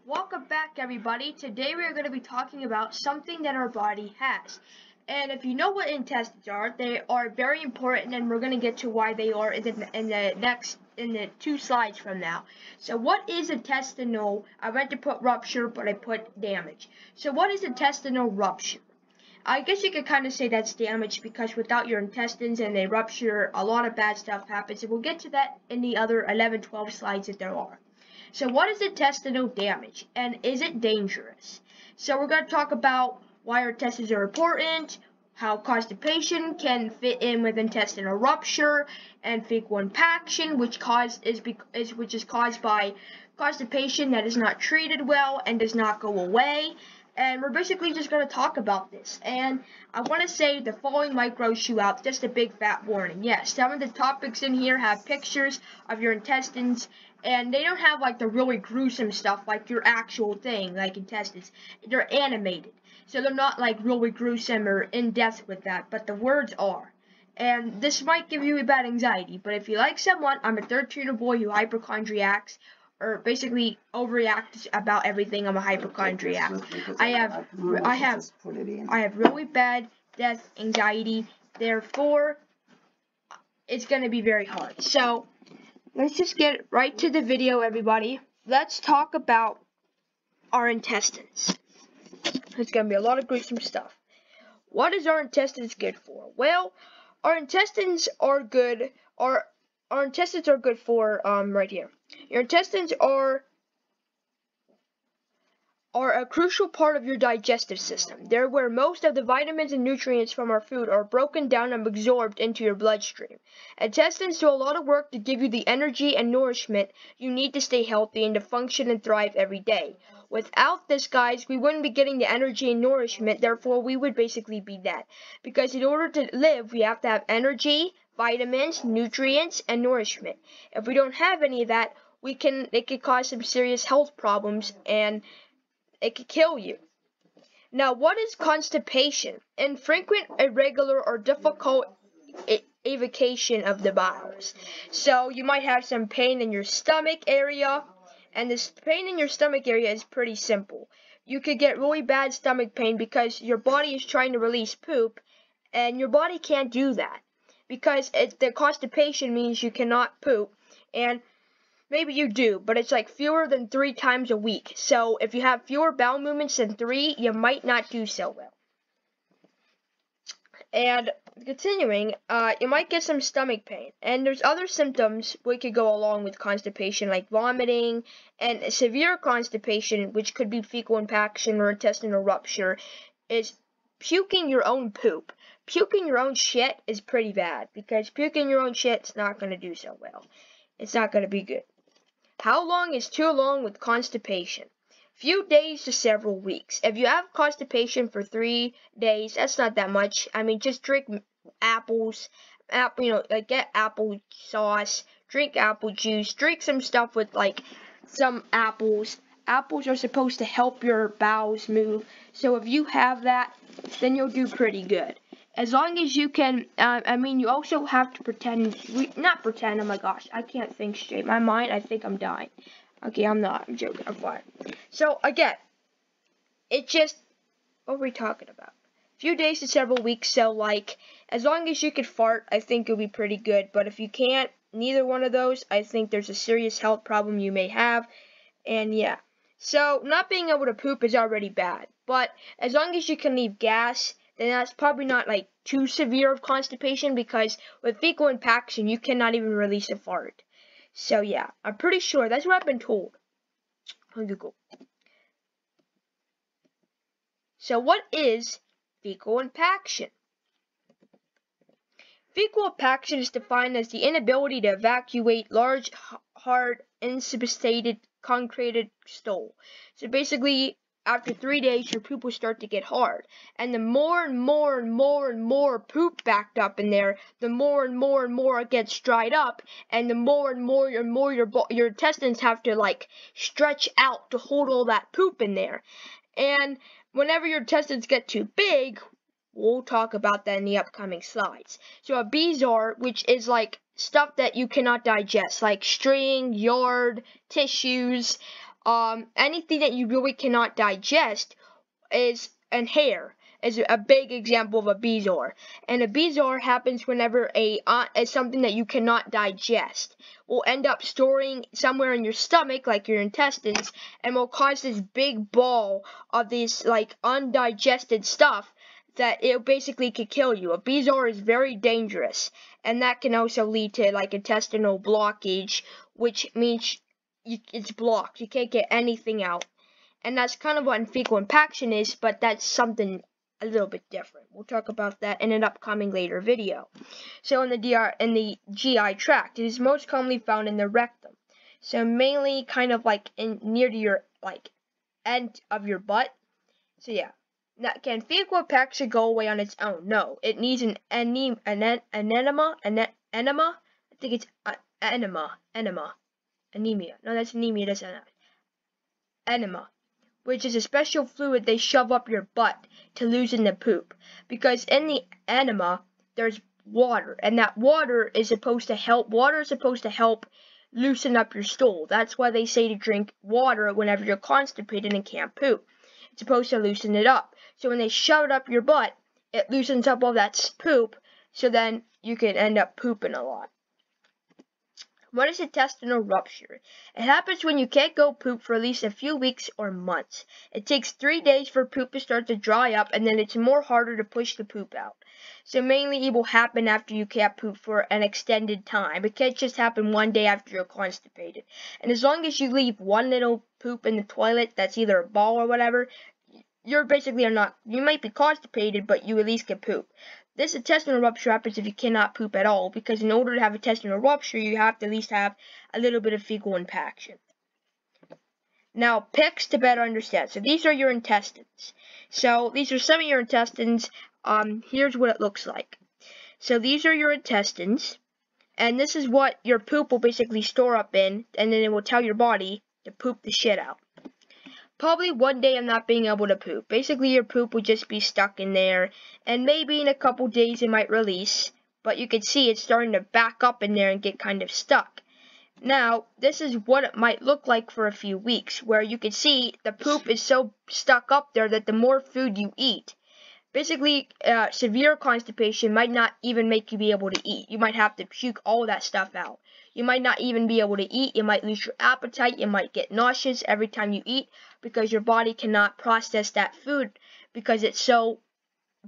Welcome back, everybody. Today we are going to be talking about something that our body has. And if you know what intestines are, they are very important, and we're going to get to why they are in the 2 slides from now. So what is intestinal? I meant to put rupture, but I put damage. So what is intestinal rupture? I guess you could kind of say that's damage, because without your intestines and they rupture, a lot of bad stuff happens. And we'll get to that in the other 11, 12 slides that there are. So what is intestinal damage, and is it dangerous? So we're going to talk about why our intestines are important, how constipation can fit in with intestinal rupture, and fecal impaction, which is caused by constipation that is not treated well and does not go away. And we're basically just going to talk about this. And I want to say the following might gross you out. Just a big fat warning. Yes, some of the topics in here have pictures of your intestines. And they don't have like the really gruesome stuff like your actual thing, like intestines. They're animated. So they're not like really gruesome or in-depth with that. But the words are. And this might give you a bad anxiety. But if you like someone, I'm a 13-year boy who hypochondriacs, or basically overreacts about everything. I'm a hypochondriac. I have really bad death anxiety. Therefore, it's going to be very hard. So let's just get right to the video, everybody. Let's talk about our intestines. It's going to be a lot of gruesome stuff. What is our intestines good for? Well, our intestines are good. Our intestines are good for right here. Your intestines are a crucial part of your digestive system. They're where most of the vitamins and nutrients from our food are broken down and absorbed into your bloodstream. Intestines do a lot of work to give you the energy and nourishment you need to stay healthy and to function and thrive every day. Without this, guys, we wouldn't be getting the energy and nourishment. Therefore, we would basically be dead. Because in order to live, we have to have energy, vitamins, nutrients, and nourishment. If we don't have any of that, it could cause some serious health problems, and it could kill you. Now, what is constipation? Infrequent, irregular, or difficult evacuation of the bowels. So you might have some pain in your stomach area, and this pain in your stomach area is pretty simple. You could get really bad stomach pain because your body is trying to release poop, and your body can't do that. Because the constipation means you cannot poop, and maybe you do, but it's like fewer than 3 times a week. So if you have fewer bowel movements than 3, you might not do so well. And continuing, you might get some stomach pain. And there's other symptoms which could go along with constipation, like vomiting, and severe constipation, which could be fecal impaction or intestinal rupture, is puking your own poop. Puking your own shit is pretty bad, because puking your own shit's not going to do so well. It's not going to be good. How long is too long with constipation? Few days to several weeks. If you have constipation for 3 days, that's not that much. I mean, just drink apples, get apple sauce, drink apple juice, drink some stuff with like some apples. Apples are supposed to help your bowels move. So if you have that, then you'll do pretty good. As long as you can, you also have to not pretend, oh my gosh, I can't think straight. My mind, I think I'm dying. Okay, I'm not, I'm joking, I'm fine. So, again, what are we talking about? Few days to several weeks, so like, as long as you can fart, I think it'll be pretty good. But if you can't, neither one of those, I think there's a serious health problem you may have, and yeah. So, not being able to poop is already bad, but as long as you can leave gas, then that's probably not like too severe of constipation, because with fecal impaction, you cannot even release a fart. So yeah, I'm pretty sure that's what I've been told on Google. So what is fecal impaction? Fecal impaction is defined as the inability to evacuate large, hard, insubstantiated, concreted stool. So basically, after 3 days, your poop will start to get hard. And the more and more and more and more poop backed up in there, the more and more and more it gets dried up. And the more and more your intestines have to like stretch out to hold all that poop in there. And whenever your intestines get too big, we'll talk about that in the upcoming slides. So a bezoar, which is like stuff that you cannot digest, like string, yard, tissues, anything that you really cannot digest and hair is a big example of a bezoar. And a bezoar happens whenever is something that you cannot digest will end up storing somewhere in your stomach, like your intestines, and will cause this big ball of this like undigested stuff that it basically could kill you. A bezoar is very dangerous, and that can also lead to like intestinal blockage, which means it's blocked. You can't get anything out. And that's kind of what fecal impaction is, but that's something a little bit different. We'll talk about that in an upcoming later video. So in the GI tract, it is most commonly found in the rectum. So mainly kind of like near to your like end of your butt. So yeah. Now, can fecal impaction go away on its own? No. It needs an enema. Enema? I think it's enema. Anemia. No, that's anemia. That's enema, which is a special fluid they shove up your butt to loosen the poop. Because in the enema, there's water, and that water is supposed to help loosen up your stool. That's why they say to drink water whenever you're constipated and can't poop. It's supposed to loosen it up. So when they shove it up your butt, it loosens up all that poop, so then you can end up pooping a lot. What is intestinal rupture? It happens when you can't go poop for at least a few weeks or months. It takes 3 days for poop to start to dry up, and then it's more harder to push the poop out. So mainly it will happen after you can't poop for an extended time. It can't just happen one day after you're constipated. And as long as you leave one little poop in the toilet that's either a ball or whatever, you're basically you might be constipated, but you at least can poop. This intestinal rupture happens if you cannot poop at all, because in order to have intestinal rupture, you have to at least have a little bit of fecal impaction. Now, pics to better understand. So these are your intestines. So these are some of your intestines. Here's what it looks like. So these are your intestines, and this is what your poop will basically store up in, and then it will tell your body to poop the shit out. Probably one day I'm not being able to poop. Basically, your poop would just be stuck in there, and maybe in a couple days it might release, but you can see it's starting to back up in there and get kind of stuck. Now, this is what it might look like for a few weeks, where you can see the poop is so stuck up there that the more food you eat, basically, severe constipation might not even make you be able to eat. You might have to puke all that stuff out. You might not even be able to eat. You might lose your appetite. You might get nauseous every time you eat because your body cannot process that food because it's so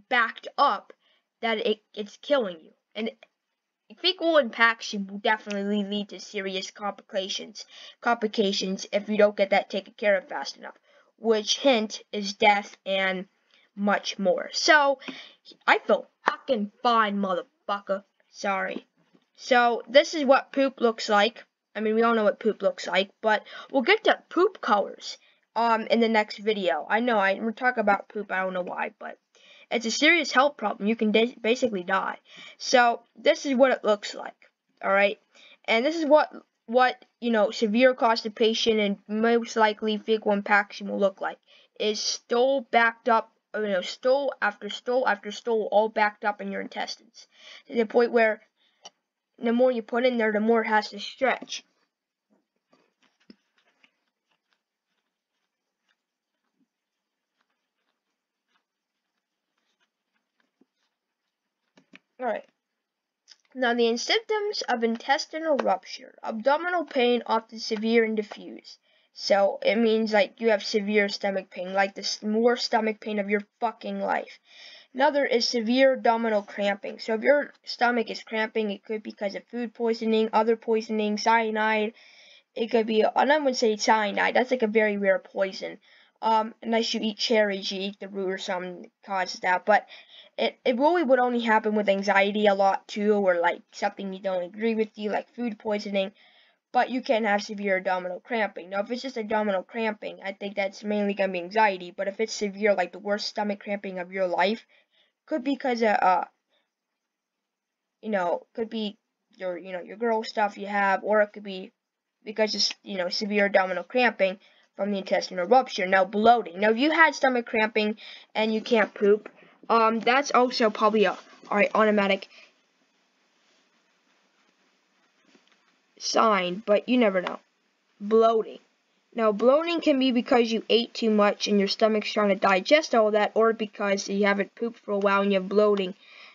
backed up that it's killing you. And fecal impaction will definitely lead to serious complications if you don't get that taken care of fast enough, which hint is death and much more. So, I feel fucking fine, motherfucker. Sorry. So, this is what poop looks like. I mean, we all know what poop looks like, but we'll get to poop colors in the next video. I know, we're talking about poop, I don't know why, but it's a serious health problem. You can basically die. So, this is what it looks like, alright? And this is what severe constipation and most likely fecal impaction will look like. Is stool backed up, stool after stool after stool, all backed up in your intestines. To the point where the more you put in there, the more it has to stretch. Alright. Now, the symptoms of intestinal rupture. Abdominal pain, often severe and diffuse. So, it means, like, you have severe stomach pain, like the worst stomach pain of your fucking life. Another is severe abdominal cramping. So, if your stomach is cramping, it could be because of food poisoning, other poisoning, cyanide. It could be, and I wouldn't say cyanide, that's like a very rare poison. Unless you eat cherries, you eat the root or something that causes that. But it really would only happen with anxiety a lot too, or like something you don't agree with you, like food poisoning. But you can have severe abdominal cramping. Now, if it's just abdominal cramping, I think that's mainly going to be anxiety. But if it's severe, like the worst stomach cramping of your life, could be because of, could be your girl stuff you have, or it could be because of, severe abdominal cramping from the intestinal rupture. Now, bloating. Now, if you had stomach cramping and you can't poop, that's also probably automatic sign, but you never know. Bloating. Now, bloating can be because you ate too much and your stomach's trying to digest all that, or because you haven't pooped for a while and you have bloating.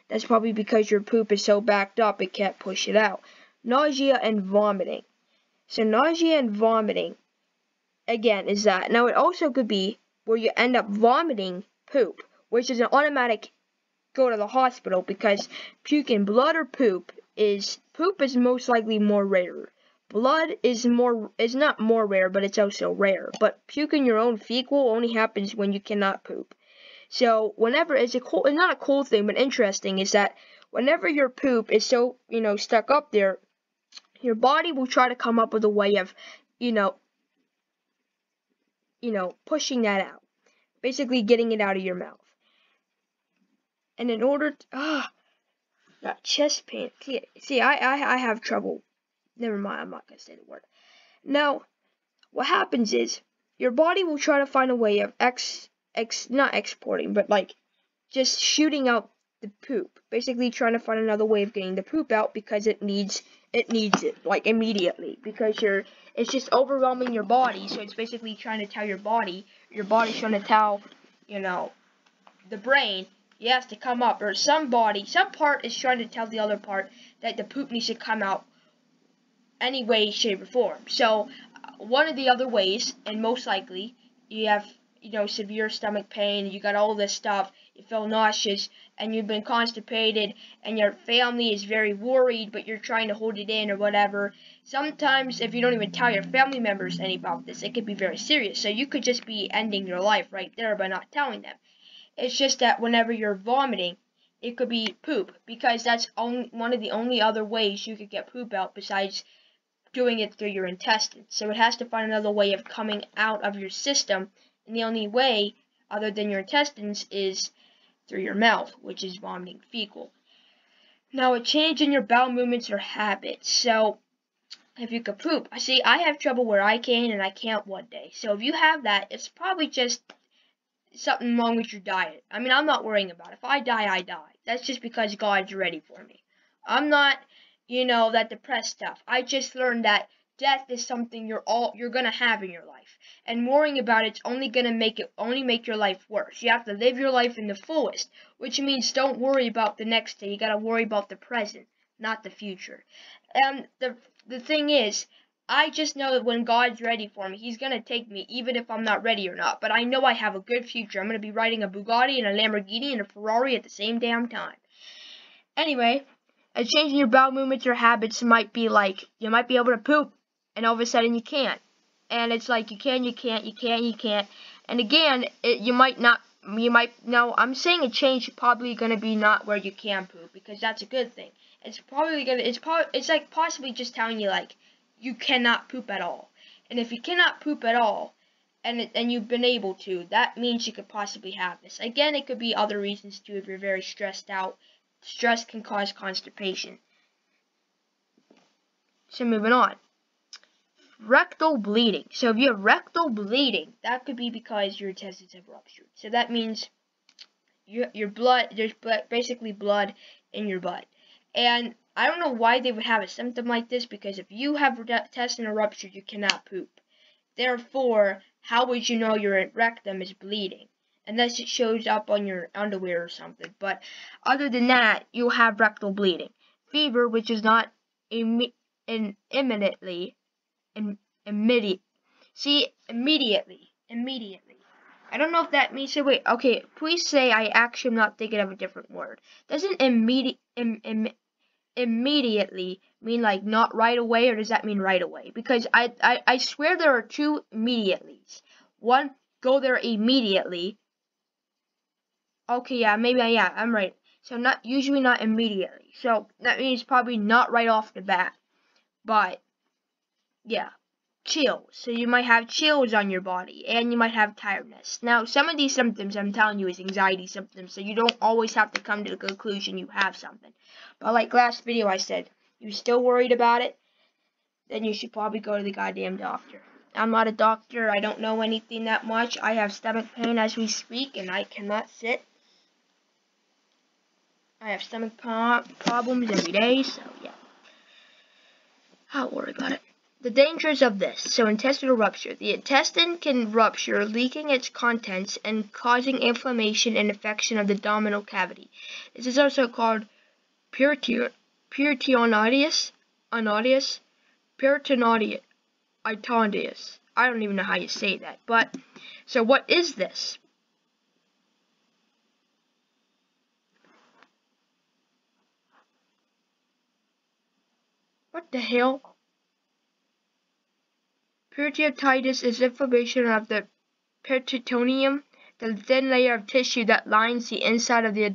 That's probably because your poop is so backed up it can't push it out. Nausea and vomiting. So nausea and vomiting, again, is that. Now, it also could be where you end up vomiting poop, which is an automatic go to the hospital, because puking blood or poop is most likely more rare. Blood is not more rare, but it's also rare. But puking your own fecal only happens when you cannot poop. So whenever it's not a cool thing, but interesting, is that whenever your poop is so, stuck up there, your body will try to come up with a way of, pushing that out. Basically getting it out of your mouth. And in order to, that chest pain. See, I have trouble. Never mind, I'm not going to say the word. Now, what happens is, your body will try to find a way of not exporting, but like, just shooting out the poop. Basically trying to find another way of getting the poop out because it needs it, like, immediately. Because it's just overwhelming your body, so it's basically trying to tell your body's trying to tell, the brain, it has to come up, or some part is trying to tell the other part that the poop needs to come out any way, shape, or form. So, one of the other ways, and most likely, you have, severe stomach pain, you got all this stuff, you feel nauseous, and you've been constipated, and your family is very worried, but you're trying to hold it in, or whatever. Sometimes, if you don't even tell your family members any about this, it could be very serious. So, you could just be ending your life right there by not telling them. It's just that whenever you're vomiting, it could be poop, because that's one of the only other ways you could get poop out besides doing it through your intestines. So it has to find another way of coming out of your system, and the only way, other than your intestines, is through your mouth, which is vomiting fecal. Now, a change in your bowel movements or habits. So, if you could poop, I have trouble where I can and I can't one day. So if you have that, it's probably just something wrong with your diet. I'm not worrying about it. If I die, I die. That's just because God's ready for me. I'm not, that depressed stuff. I just learned that death is something you're gonna have in your life, and worrying about it's only gonna make your life worse. You have to live your life in the fullest, which means don't worry about the next day. You gotta worry about the present, not the future. And the thing is, I just know that when God's ready for me, He's gonna take me, even if I'm not ready or not. But I know I have a good future. I'm gonna be riding a Bugatti and a Lamborghini and a Ferrari at the same damn time. Anyway, a change in your bowel movements or habits might be like, you might be able to poop, and all of a sudden you can't. And it's like, you can't. And again, I'm saying a change is probably gonna be not where you can poop, because that's a good thing. It's like possibly just telling you, like, you cannot poop at all. And if you cannot poop at all, and you've been able to, that means you could possibly have this. Again, it could be other reasons too. If you're very stressed out, stress can cause constipation. So moving on. Rectal bleeding. So if you have rectal bleeding, that could be because your intestines have ruptured. So that means your blood, there's basically blood in your butt. And I don't know why they would have a symptom like this, because if you have intestinal rupture, you cannot poop. Therefore, how would you know your rectum is bleeding? Unless it shows up on your underwear or something. But other than that, you'll have rectal bleeding. Fever, which is not immediately. I don't know if that means, wait, okay, please say I actually am not thinking of a different word. Doesn't immediately mean like not right away, or does that mean right away? Because I swear there are two immediatelys. One, go there immediately. Okay, yeah, I'm right. So usually not immediately. So that means probably not right off the bat. But yeah, chills. So you might have chills on your body, and you might have tiredness. Now, some of these symptoms I'm telling you is anxiety symptoms, so you don't always have to come to the conclusion you have something. But like last video I said, you're still worried about it, then you should probably go to the goddamn doctor. I'm not a doctor. I don't know anything that much. I have stomach pain as we speak, and I cannot sit. I have stomach problems every day, so yeah. I'll worry about it. The dangers of this. So intestinal rupture. The intestine can rupture, leaking its contents and causing inflammation and infection of the abdominal cavity. This is also called peritonitis, peritonitis. I don't even know how you say that. But, so what is this? What the hell? Peritonitis is inflammation of the peritoneum, the thin layer of tissue that lines the inside of the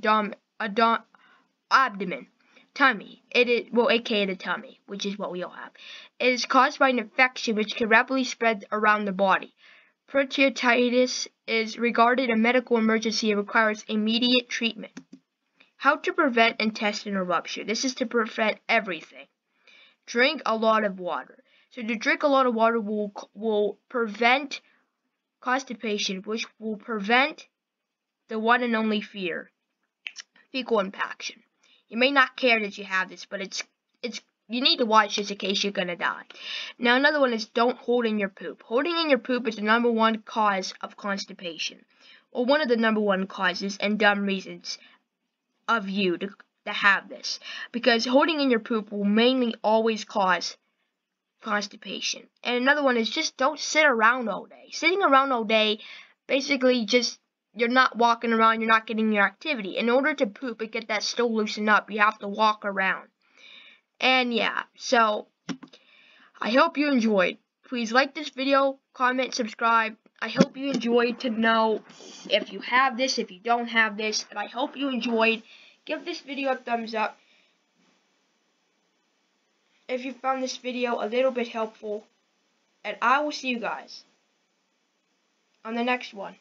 abdomen. Tummy. It is, well, aka the tummy, which is what we all have. It is caused by an infection which can rapidly spread around the body. Peritonitis is regarded a medical emergency and requires immediate treatment. How to prevent intestinal rupture. This is to prevent everything. Drink a lot of water. So to drink a lot of water will prevent constipation, which will prevent the one and only fear, fecal impaction. You may not care that you have this, but it's you need to watch this in case you're gonna die. Now another one is don't hold in your poop. Holding in your poop is the #1 cause of constipation, or one of the #1 causes and dumb reasons of you to have this, because holding in your poop will mainly always cause constipation. And another one is just don't sit around all day. Sitting around all day, basically just you're not walking around, you're not getting your activity. In order to poop and get that stool loosened up, you have to walk around. And yeah, so I hope you enjoyed. Please like this video, comment, subscribe. I hope you enjoyed to know if you have this, if you don't have this, and I hope you enjoyed. Give this video a thumbs up if you found this video a little bit helpful, and I will see you guys on the next one.